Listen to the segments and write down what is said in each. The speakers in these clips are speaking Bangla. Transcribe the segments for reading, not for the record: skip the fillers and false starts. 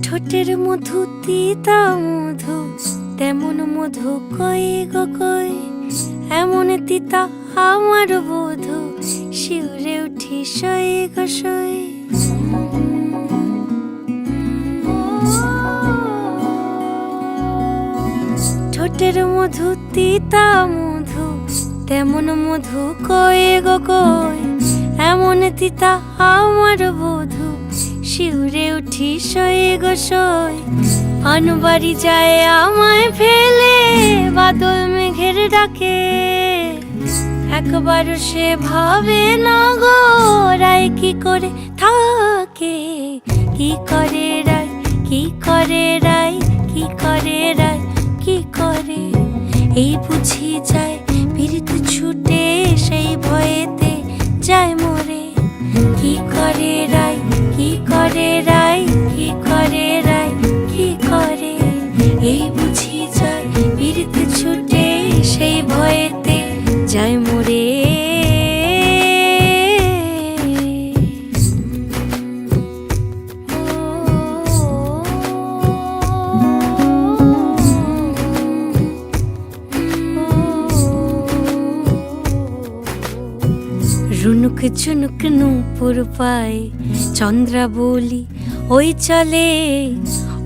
ঠোঁটের মধু তিতা মধু, তেমন মধু কই গো কই, এমন তিতা আমার বধূ, শিউরে উঠি সই গো সই। ঠোঁটের মধু তিতা মধু, তেমন মধু কই গো কই, এমন তিতা আমার বধূ, শিউরে উঠি সই গো সই। আনবাড়ি যায় আমায় ফেলে বাদল মেঘের ডাকে, একবার সে ভাবে না গো রায় কি করে থাকে। কি করে রায়, কি করে রায়, কি করে রায়, কি করে, এই বুঝি যায় পীড়িত ছুটে সেই ভয়েতে যায় মরে। কি করে রায়, কি করে রায়, কি করে রায়, কি করে, এই বুঝি যায় পীড়িত ছুটে সেই ভয়েতে যায় মরে। রুনুক ঝুনুক নূপুর পায় চন্দ্রাবলী ওই চলে,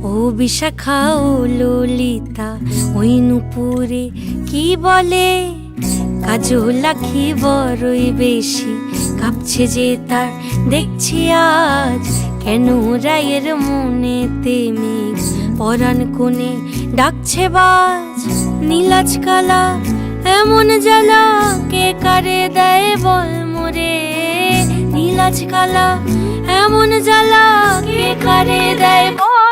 ও বিশাখা ও ললিতা ওই নূপুরে কি বলে। কাজল আঁখি বড়ই বেশি কাঁপছে যে তার দেখছি আজ, কেন রায়ের মনেতে মেঘ পরাণ কোণে ডাকছে বাজ। নীলাজ কালা এমন জ্বালা কে কারে দেয় বল মোরে, নীলাজ কালা এমন জ্বালা কে কারে দেয় বল।